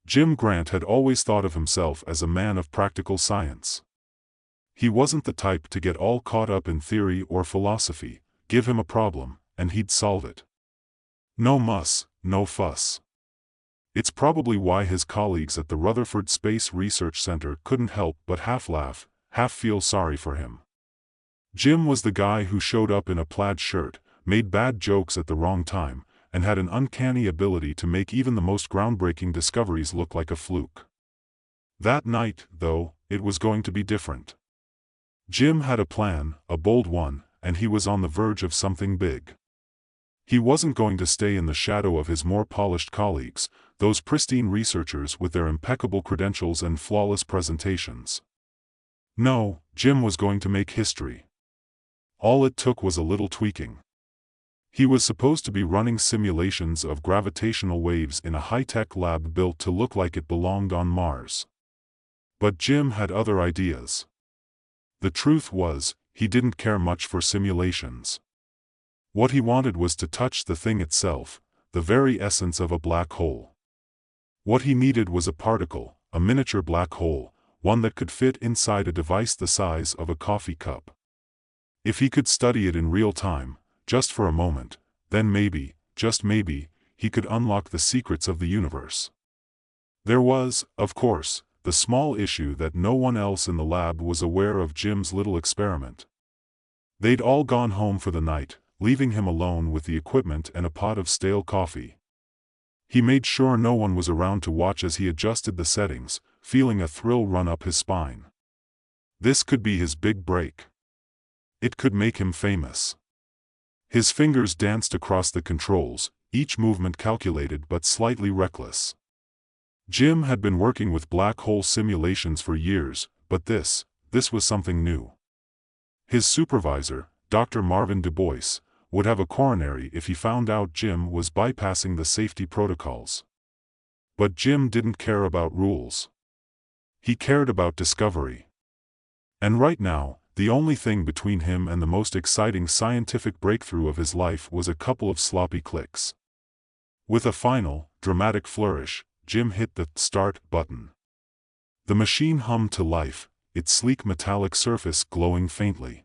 Jim Grant had always thought of himself as a man of practical science. He wasn't the type to get all caught up in theory or philosophy. Give him a problem, and he'd solve it. No muss, no fuss. It's probably why his colleagues at the Rutherford Space Research Center couldn't help but half laugh, half feel sorry for him. Jim was the guy who showed up in a plaid shirt, made bad jokes at the wrong time, and had an uncanny ability to make even the most groundbreaking discoveries look like a fluke. That night, though, it was going to be different. Jim had a plan, a bold one, and he was on the verge of something big. He wasn't going to stay in the shadow of his more polished colleagues, those pristine researchers with their impeccable credentials and flawless presentations. No, Jim was going to make history. All it took was a little tweaking. He was supposed to be running simulations of gravitational waves in a high-tech lab built to look like it belonged on Mars. But Jim had other ideas. The truth was, he didn't care much for simulations. What he wanted was to touch the thing itself, the very essence of a black hole. What he needed was a particle, a miniature black hole, one that could fit inside a device the size of a coffee cup. If he could study it in real time, just for a moment, then maybe, just maybe, he could unlock the secrets of the universe. There was, of course, the small issue that no one else in the lab was aware of Jim's little experiment. They'd all gone home for the night, leaving him alone with the equipment and a pot of stale coffee. He made sure no one was around to watch as he adjusted the settings, feeling a thrill run up his spine. This could be his big break. It could make him famous. His fingers danced across the controls, each movement calculated but slightly reckless. Jim had been working with black hole simulations for years, but this was something new. His supervisor, Dr. Marvin Du Bois, would have a coronary if he found out Jim was bypassing the safety protocols. But Jim didn't care about rules. He cared about discovery. And right now, the only thing between him and the most exciting scientific breakthrough of his life was a couple of sloppy clicks. With a final, dramatic flourish, Jim hit the start button. The machine hummed to life, its sleek metallic surface glowing faintly.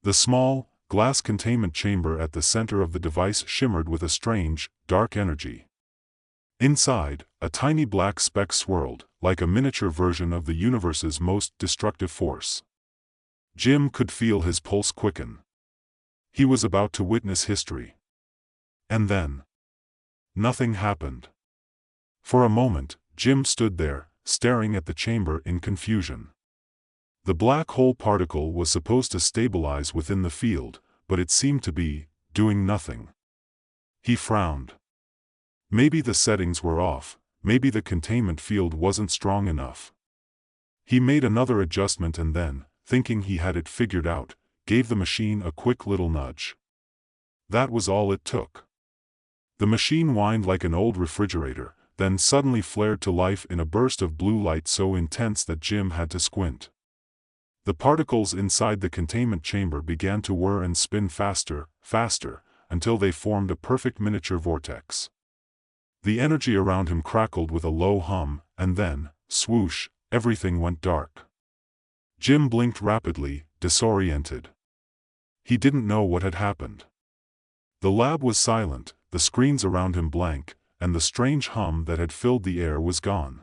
The small, glass containment chamber at the center of the device shimmered with a strange, dark energy. Inside, a tiny black speck swirled, like a miniature version of the universe's most destructive force. Jim could feel his pulse quicken. He was about to witness history. And then, nothing happened. For a moment, Jim stood there, staring at the chamber in confusion. The black hole particle was supposed to stabilize within the field, but it seemed to be doing nothing. He frowned. Maybe the settings were off, maybe the containment field wasn't strong enough. He made another adjustment and then, thinking he had it figured out, gave the machine a quick little nudge. That was all it took. The machine whined like an old refrigerator, then suddenly flared to life in a burst of blue light so intense that Jim had to squint. The particles inside the containment chamber began to whir and spin faster, faster, until they formed a perfect miniature vortex. The energy around him crackled with a low hum, and then, swoosh, everything went dark. Jim blinked rapidly, disoriented. He didn't know what had happened. The lab was silent, the screens around him blank, and the strange hum that had filled the air was gone.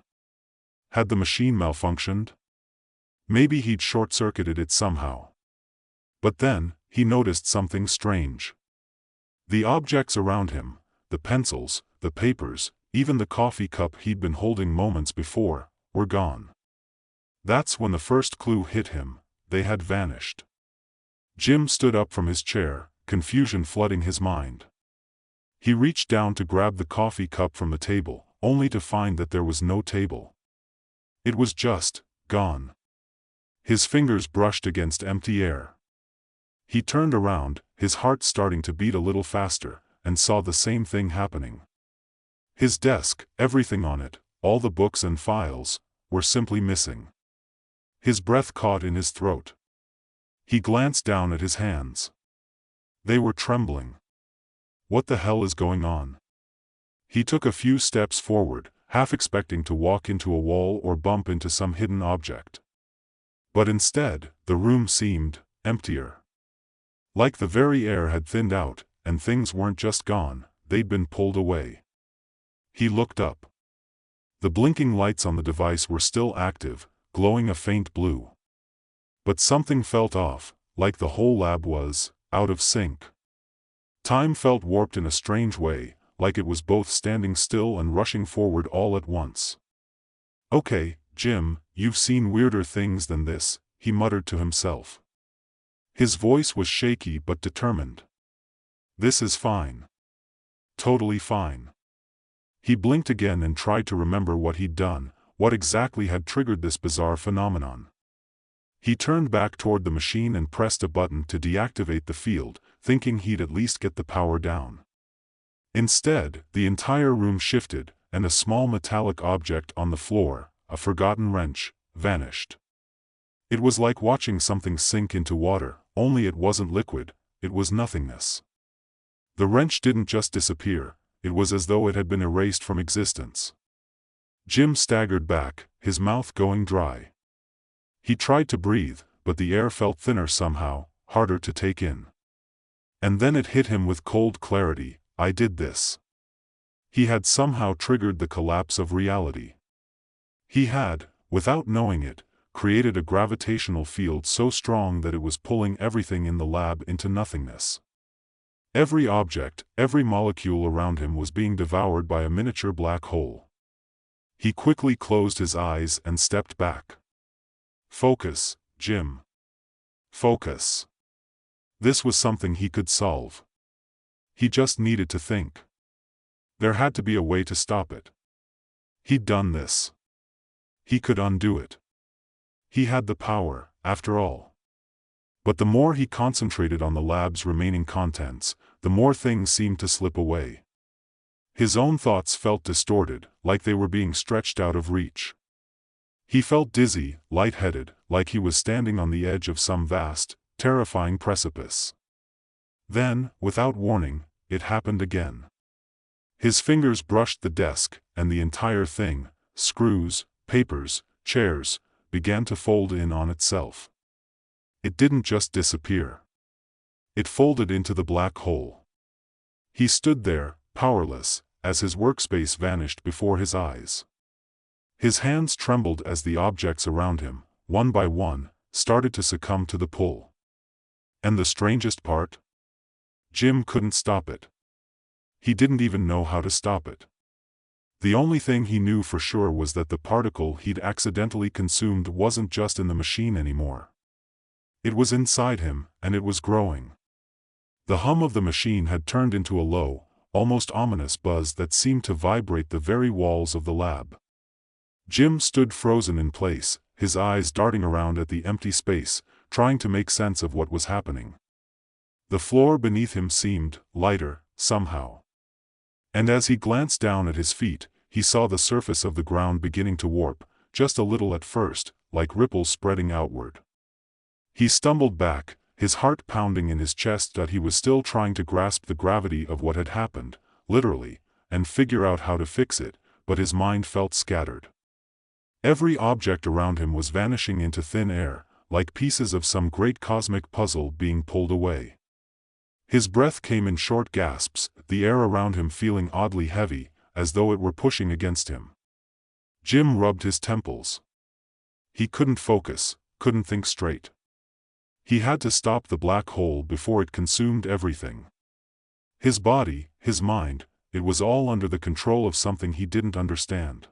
Had the machine malfunctioned? Maybe he'd short-circuited it somehow. But then, he noticed something strange. The objects around him, the pencils, the papers, even the coffee cup he'd been holding moments before, were gone. That's when the first clue hit him: they had vanished. Jim stood up from his chair, confusion flooding his mind. He reached down to grab the coffee cup from the table, only to find that there was no table. It was just gone. His fingers brushed against empty air. He turned around, his heart starting to beat a little faster, and saw the same thing happening. His desk, everything on it, all the books and files, were simply missing. His breath caught in his throat. He glanced down at his hands. They were trembling. What the hell is going on? He took a few steps forward, half expecting to walk into a wall or bump into some hidden object. But instead, the room seemed emptier. Like the very air had thinned out, and things weren't just gone, they'd been pulled away. He looked up. The blinking lights on the device were still active, glowing a faint blue. But something felt off, like the whole lab was out of sync. Time felt warped in a strange way, like it was both standing still and rushing forward all at once. "Okay, Jim, you've seen weirder things than this," he muttered to himself. His voice was shaky but determined. "This is fine. Totally fine." He blinked again and tried to remember what he'd done, what exactly had triggered this bizarre phenomenon. He turned back toward the machine and pressed a button to deactivate the field, thinking he'd at least get the power down. Instead, the entire room shifted, and a small metallic object on the floor, a forgotten wrench, vanished. It was like watching something sink into water, only it wasn't liquid, it was nothingness. The wrench didn't just disappear, it was as though it had been erased from existence. Jim staggered back, his mouth going dry. He tried to breathe, but the air felt thinner somehow, harder to take in. And then it hit him with cold clarity: I did this. He had somehow triggered the collapse of reality. He had, without knowing it, created a gravitational field so strong that it was pulling everything in the lab into nothingness. Every object, every molecule around him was being devoured by a miniature black hole. He quickly closed his eyes and stepped back. "Focus, Jim. Focus." This was something he could solve. He just needed to think. There had to be a way to stop it. He'd done this. He could undo it. He had the power, after all. But the more he concentrated on the lab's remaining contents, the more things seemed to slip away. His own thoughts felt distorted, like they were being stretched out of reach. He felt dizzy, lightheaded, like he was standing on the edge of some vast, terrifying precipice. Then, without warning, it happened again. His fingers brushed the desk, and the entire thing, screws, papers, chairs, began to fold in on itself. It didn't just disappear. It folded into the black hole. He stood there, powerless, as his workspace vanished before his eyes. His hands trembled as the objects around him, one by one, started to succumb to the pull. And the strangest part? Jim couldn't stop it. He didn't even know how to stop it. The only thing he knew for sure was that the particle he'd accidentally consumed wasn't just in the machine anymore. It was inside him, and it was growing. The hum of the machine had turned into a low, almost ominous buzz that seemed to vibrate the very walls of the lab. Jim stood frozen in place, his eyes darting around at the empty space, trying to make sense of what was happening. The floor beneath him seemed lighter, somehow. And as he glanced down at his feet, he saw the surface of the ground beginning to warp, just a little at first, like ripples spreading outward. He stumbled back, his heart pounding in his chest that he was still trying to grasp the gravity of what had happened, literally, and figure out how to fix it, but his mind felt scattered. Every object around him was vanishing into thin air, like pieces of some great cosmic puzzle being pulled away. His breath came in short gasps, the air around him feeling oddly heavy, as though it were pushing against him. Jim rubbed his temples. He couldn't focus, couldn't think straight. He had to stop the black hole before it consumed everything. His body, his mind, it was all under the control of something he didn't understand.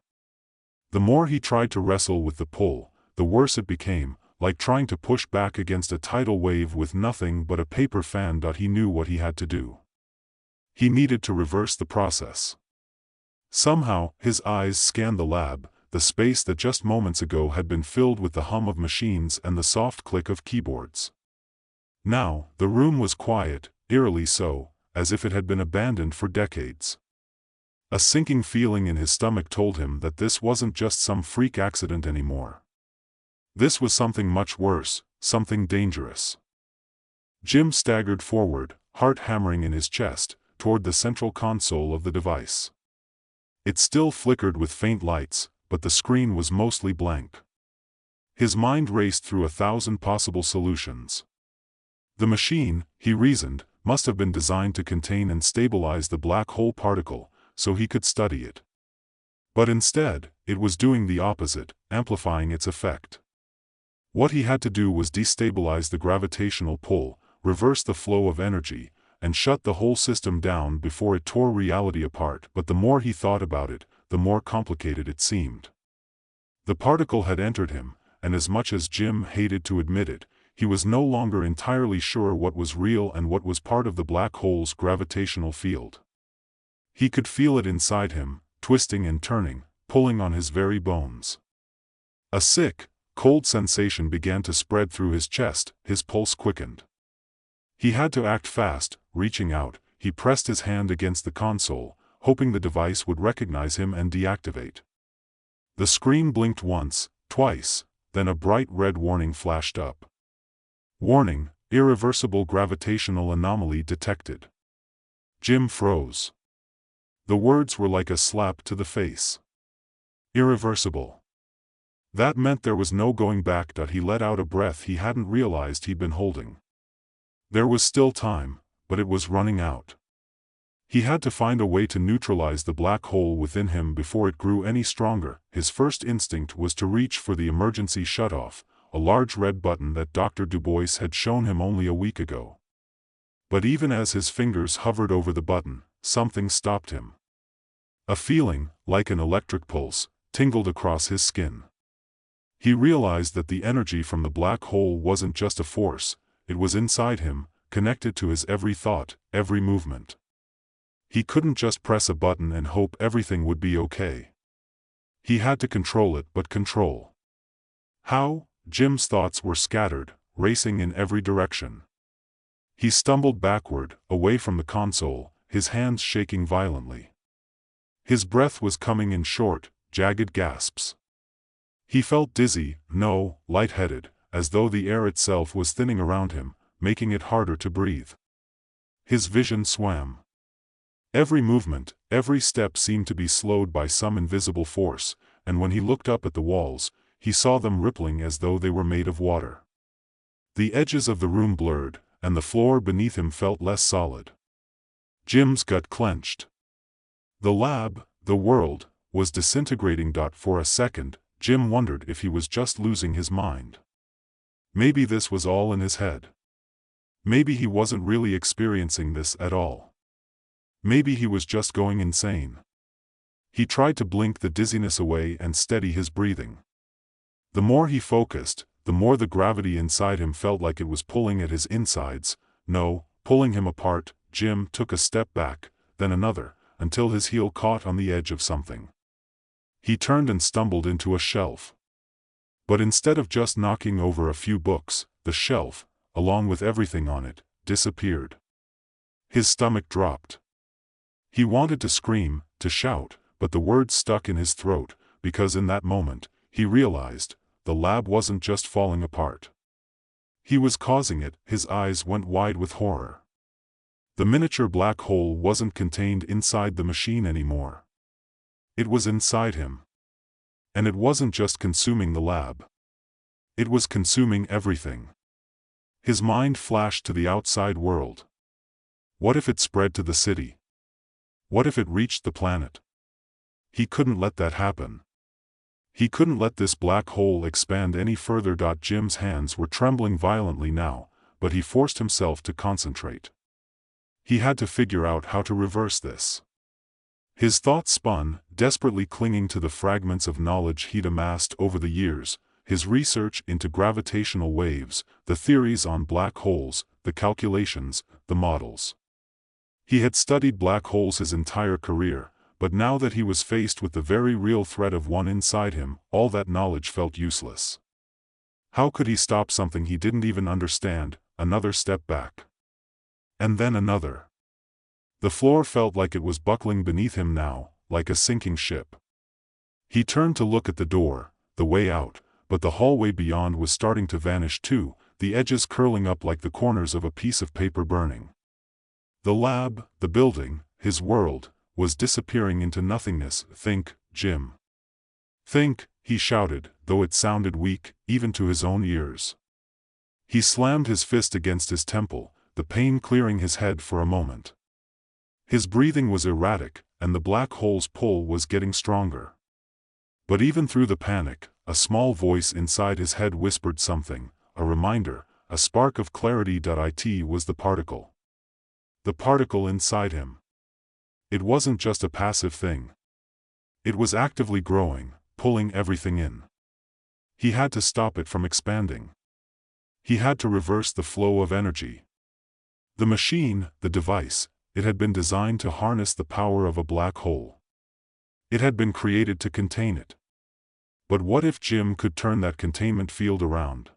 The more he tried to wrestle with the pull, the worse it became, like trying to push back against a tidal wave with nothing but a paper fan. He knew what he had to do. He needed to reverse the process. Somehow, his eyes scanned the lab, the space that just moments ago had been filled with the hum of machines and the soft click of keyboards. Now, the room was quiet, eerily so, as if it had been abandoned for decades. A sinking feeling in his stomach told him that this wasn't just some freak accident anymore. This was something much worse, something dangerous. Jim staggered forward, heart hammering in his chest, toward the central console of the device. It still flickered with faint lights, but the screen was mostly blank. His mind raced through 1,000 possible solutions. The machine, he reasoned, must have been designed to contain and stabilize the black hole particle, so he could study it. But instead, it was doing the opposite, amplifying its effect. What he had to do was destabilize the gravitational pull, reverse the flow of energy, and shut the whole system down before it tore reality apart. But the more he thought about it, the more complicated it seemed. The particle had entered him, and as much as Jim hated to admit it, he was no longer entirely sure what was real and what was part of the black hole's gravitational field. He could feel it inside him, twisting and turning, pulling on his very bones. A sick, cold sensation began to spread through his chest, his pulse quickened. He had to act fast. Reaching out, he pressed his hand against the console, hoping the device would recognize him and deactivate. The screen blinked once, twice, then a bright red warning flashed up. Warning: irreversible gravitational anomaly detected. Jim froze. The words were like a slap to the face. Irreversible. That meant there was no going back. He let out a breath he hadn't realized he'd been holding. There was still time, but it was running out. He had to find a way to neutralize the black hole within him before it grew any stronger. His first instinct was to reach for the emergency shutoff, a large red button that Dr. Du Bois had shown him only a week ago. But even as his fingers hovered over the button, something stopped him. A feeling, like an electric pulse, tingled across his skin. He realized that the energy from the black hole wasn't just a force, it was inside him, connected to his every thought, every movement. He couldn't just press a button and hope everything would be okay. He had to control it. But control. How? Jim's thoughts were scattered, racing in every direction. He stumbled backward, away from the console, his hands shaking violently. His breath was coming in short, jagged gasps. He felt dizzy, no, lightheaded, as though the air itself was thinning around him, making it harder to breathe. His vision swam. Every movement, every step seemed to be slowed by some invisible force, and when he looked up at the walls, he saw them rippling as though they were made of water. The edges of the room blurred, and the floor beneath him felt less solid. Jim's gut clenched. The lab, the world, was disintegrating. For a second, Jim wondered if he was just losing his mind. Maybe this was all in his head. Maybe he wasn't really experiencing this at all. Maybe he was just going insane. He tried to blink the dizziness away and steady his breathing. The more he focused, the more the gravity inside him felt like it was pulling at his insides, no, pulling him apart. Jim took a step back, then another, until his heel caught on the edge of something. He turned and stumbled into a shelf. But instead of just knocking over a few books, the shelf, along with everything on it, disappeared. His stomach dropped. He wanted to scream, to shout, but the words stuck in his throat, because in that moment, he realized, the lab wasn't just falling apart. He was causing it. His eyes went wide with horror. The miniature black hole wasn't contained inside the machine anymore. It was inside him. And it wasn't just consuming the lab. It was consuming everything. His mind flashed to the outside world. What if it spread to the city? What if it reached the planet? He couldn't let that happen. He couldn't let this black hole expand any further. Jim's hands were trembling violently now, but he forced himself to concentrate. He had to figure out how to reverse this. His thoughts spun, desperately clinging to the fragments of knowledge he'd amassed over the years, his research into gravitational waves, the theories on black holes, the calculations, the models. He had studied black holes his entire career, but now that he was faced with the very real threat of one inside him, all that knowledge felt useless. How could he stop something he didn't even understand? Another step back. And then another. The floor felt like it was buckling beneath him now, like a sinking ship. He turned to look at the door, the way out, but the hallway beyond was starting to vanish too, the edges curling up like the corners of a piece of paper burning. The lab, the building, his world, was disappearing into nothingness. "Think, Jim. Think," he shouted, though it sounded weak, even to his own ears. He slammed his fist against his temple, the pain clearing his head for a moment. His breathing was erratic, and the black hole's pull was getting stronger. But even through the panic, a small voice inside his head whispered something, a reminder, a spark of clarity. It was the particle. The particle inside him. It wasn't just a passive thing. It was actively growing, pulling everything in. He had to stop it from expanding. He had to reverse the flow of energy. The machine, the device, it had been designed to harness the power of a black hole. It had been created to contain it. But what if Jim could turn that containment field around?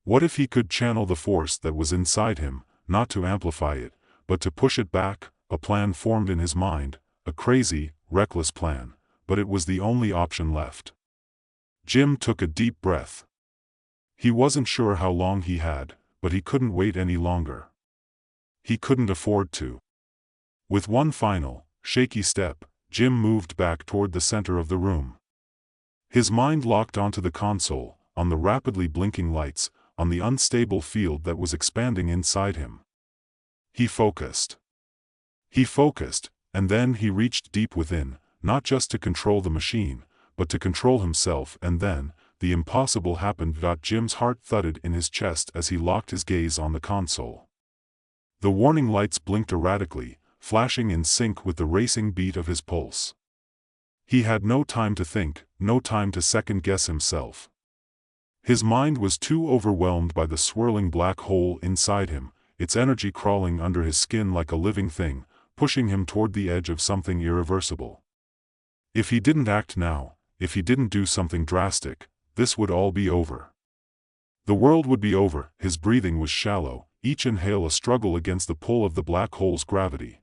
What if he could channel the force that was inside him, not to amplify it, but to push it back? A plan formed in his mind, a crazy, reckless plan, but it was the only option left. Jim took a deep breath. He wasn't sure how long he had, but he couldn't wait any longer. He couldn't afford to. With one final, shaky step, Jim moved back toward the center of the room. His mind locked onto the console, on the rapidly blinking lights, on the unstable field that was expanding inside him. He focused. He focused, and then he reached deep within, not just to control the machine, but to control himself. And then, the impossible happened. Jim's heart thudded in his chest as he locked his gaze on the console. The warning lights blinked erratically, flashing in sync with the racing beat of his pulse. He had no time to think, no time to second-guess himself. His mind was too overwhelmed by the swirling black hole inside him, its energy crawling under his skin like a living thing, pushing him toward the edge of something irreversible. If he didn't act now, if he didn't do something drastic, this would all be over. The world would be over. His breathing was shallow, each inhale a struggle against the pull of the black hole's gravity.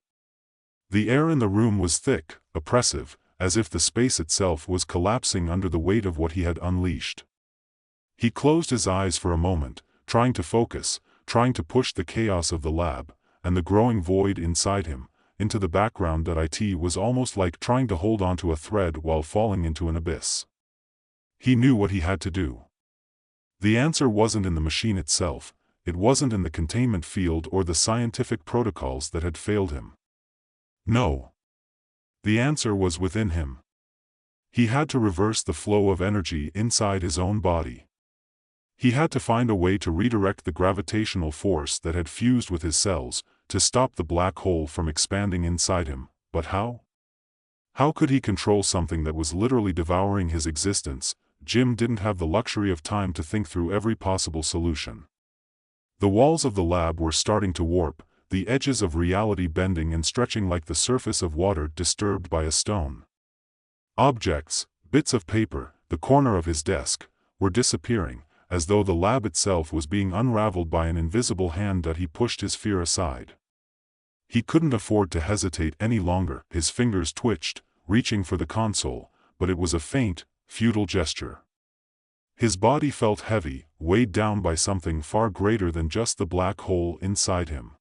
The air in the room was thick, oppressive, as if the space itself was collapsing under the weight of what he had unleashed. He closed his eyes for a moment, trying to focus, trying to push the chaos of the lab, and the growing void inside him, into the background. It was almost like trying to hold onto a thread while falling into an abyss. He knew what he had to do. The answer wasn't in the machine itself, it wasn't in the containment field or the scientific protocols that had failed him. No. The answer was within him. He had to reverse the flow of energy inside his own body. He had to find a way to redirect the gravitational force that had fused with his cells, to stop the black hole from expanding inside him. But how? How could he control something that was literally devouring his existence? Jim didn't have the luxury of time to think through every possible solution. The walls of the lab were starting to warp, the edges of reality bending and stretching like the surface of water disturbed by a stone. Objects, bits of paper, the corner of his desk, were disappearing, as though the lab itself was being unraveled by an invisible hand. He pushed his fear aside. He couldn't afford to hesitate any longer. His fingers twitched, reaching for the console, but it was a faint, futile gesture. His body felt heavy, weighed down by something far greater than just the black hole inside him.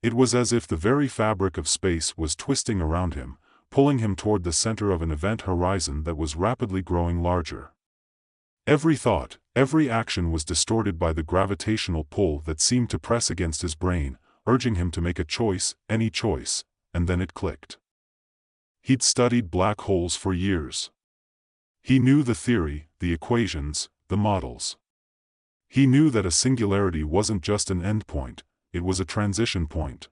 It was as if the very fabric of space was twisting around him, pulling him toward the center of an event horizon that was rapidly growing larger. Every thought, every action was distorted by the gravitational pull that seemed to press against his brain, urging him to make a choice, any choice, and then it clicked. He'd studied black holes for years. He knew the theory, the equations, the models. He knew that a singularity wasn't just an endpoint, it was a transition point.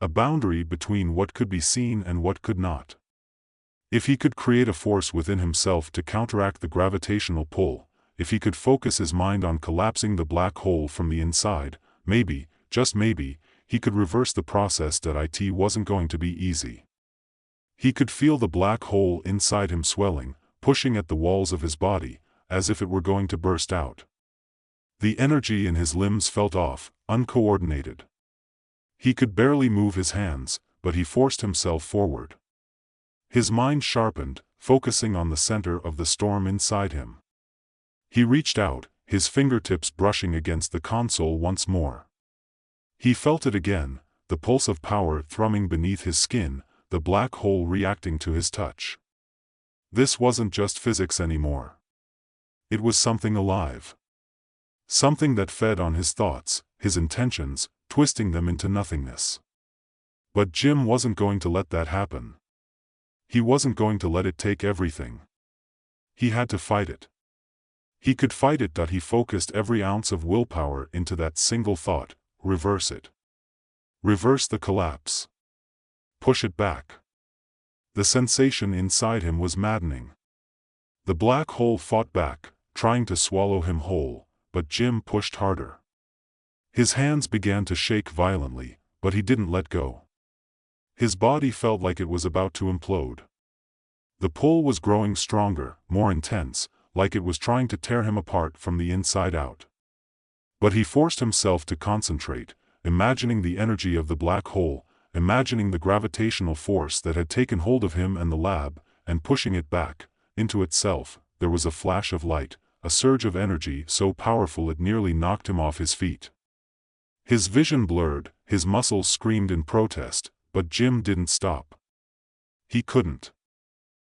A boundary between what could be seen and what could not. If he could create a force within himself to counteract the gravitational pull, if he could focus his mind on collapsing the black hole from the inside, maybe, just maybe, he could reverse the process. It wasn't going to be easy. He could feel the black hole inside him swelling, pushing at the walls of his body, as if it were going to burst out. The energy in his limbs felt off, uncoordinated. He could barely move his hands, but he forced himself forward. His mind sharpened, focusing on the center of the storm inside him. He reached out, his fingertips brushing against the console once more. He felt it again, the pulse of power thrumming beneath his skin, the black hole reacting to his touch. This wasn't just physics anymore. It was something alive. Something that fed on his thoughts, his intentions, twisting them into nothingness. But Jim wasn't going to let that happen. He wasn't going to let it take everything. He had to fight it. He could fight it. He focused every ounce of willpower into that single thought: reverse it. Reverse the collapse. Push it back. The sensation inside him was maddening. The black hole fought back, trying to swallow him whole, but Jim pushed harder. His hands began to shake violently, but he didn't let go. His body felt like it was about to implode. The pull was growing stronger, more intense, like it was trying to tear him apart from the inside out. But he forced himself to concentrate, imagining the energy of the black hole, imagining the gravitational force that had taken hold of him and the lab, and pushing it back into itself. There was a flash of light, a surge of energy so powerful it nearly knocked him off his feet. His vision blurred, his muscles screamed in protest, but Jim didn't stop. He couldn't.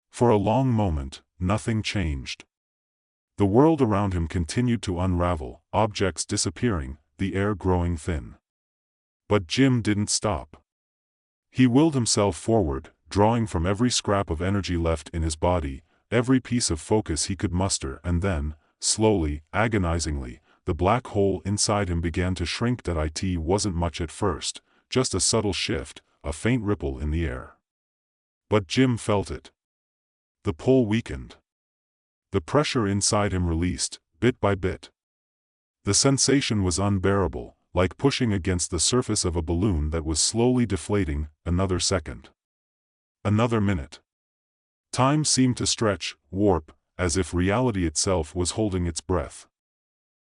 For a long moment, nothing changed. The world around him continued to unravel, objects disappearing, the air growing thin. But Jim didn't stop. He willed himself forward, drawing from every scrap of energy left in his body, every piece of focus he could muster, and then, slowly, agonizingly, the black hole inside him began to shrink. It wasn't much at first, just a subtle shift, a faint ripple in the air. But Jim felt it. The pull weakened. The pressure inside him released, bit by bit. The sensation was unbearable, like pushing against the surface of a balloon that was slowly deflating. Another second. Another minute. Time seemed to stretch, warp, as if reality itself was holding its breath.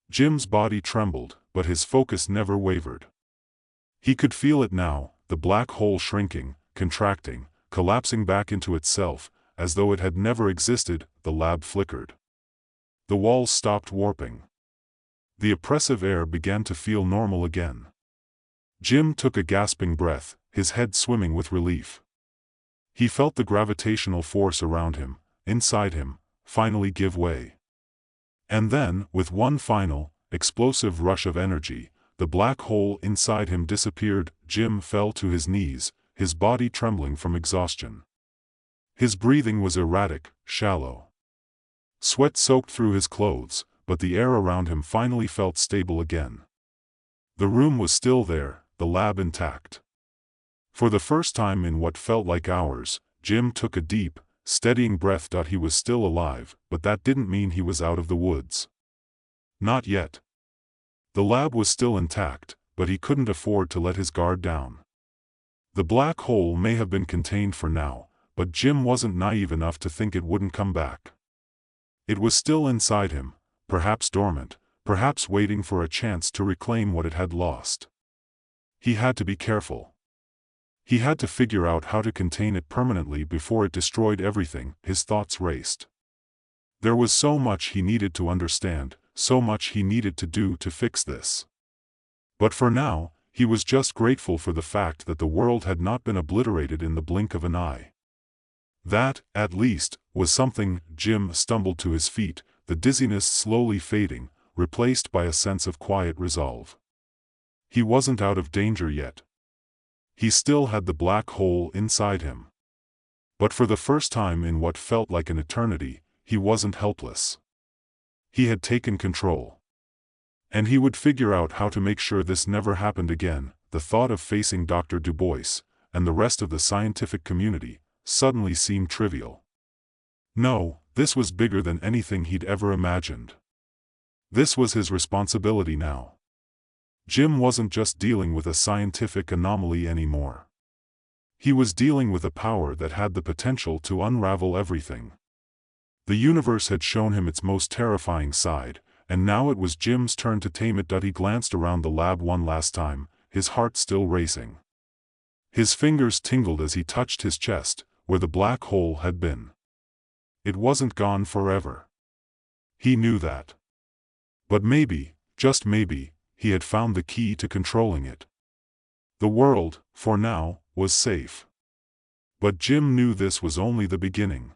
Jim's body trembled, but his focus never wavered. He could feel it now, the black hole shrinking, contracting, collapsing back into itself, as though it had never existed. The lab flickered. The walls stopped warping. The oppressive air began to feel normal again. Jim took a gasping breath, his head swimming with relief. He felt the gravitational force around him, inside him, finally give way. And then, with one final, explosive rush of energy, the black hole inside him disappeared. Jim fell to his knees, his body trembling from exhaustion. His breathing was erratic, shallow. Sweat soaked through his clothes, but the air around him finally felt stable again. The room was still there, the lab intact. For the first time in what felt like hours, Jim took a deep, steadying breath. He was still alive, but that didn't mean he was out of the woods. Not yet. The lab was still intact, but he couldn't afford to let his guard down. The black hole may have been contained for now, but Jim wasn't naive enough to think it wouldn't come back. It was still inside him, perhaps dormant, perhaps waiting for a chance to reclaim what it had lost. He had to be careful. He had to figure out how to contain it permanently before it destroyed everything. His thoughts raced. There was so much he needed to understand, so much he needed to do to fix this. But for now, he was just grateful for the fact that the world had not been obliterated in the blink of an eye. That, at least, was something. Jim stumbled to his feet, the dizziness slowly fading, replaced by a sense of quiet resolve. He wasn't out of danger yet. He still had the black hole inside him. But for the first time in what felt like an eternity, he wasn't helpless. He had taken control. And he would figure out how to make sure this never happened again. The thought of facing Dr. Du Bois, and the rest of the scientific community, suddenly seemed trivial. No, this was bigger than anything he'd ever imagined. This was his responsibility now. Jim wasn't just dealing with a scientific anomaly anymore. He was dealing with a power that had the potential to unravel everything. The universe had shown him its most terrifying side, and now it was Jim's turn to tame it. He glanced around the lab one last time, his heart still racing. His fingers tingled as he touched his chest, where the black hole had been. It wasn't gone forever. He knew that. But maybe, just maybe, he had found the key to controlling it. The world, for now, was safe. But Jim knew this was only the beginning.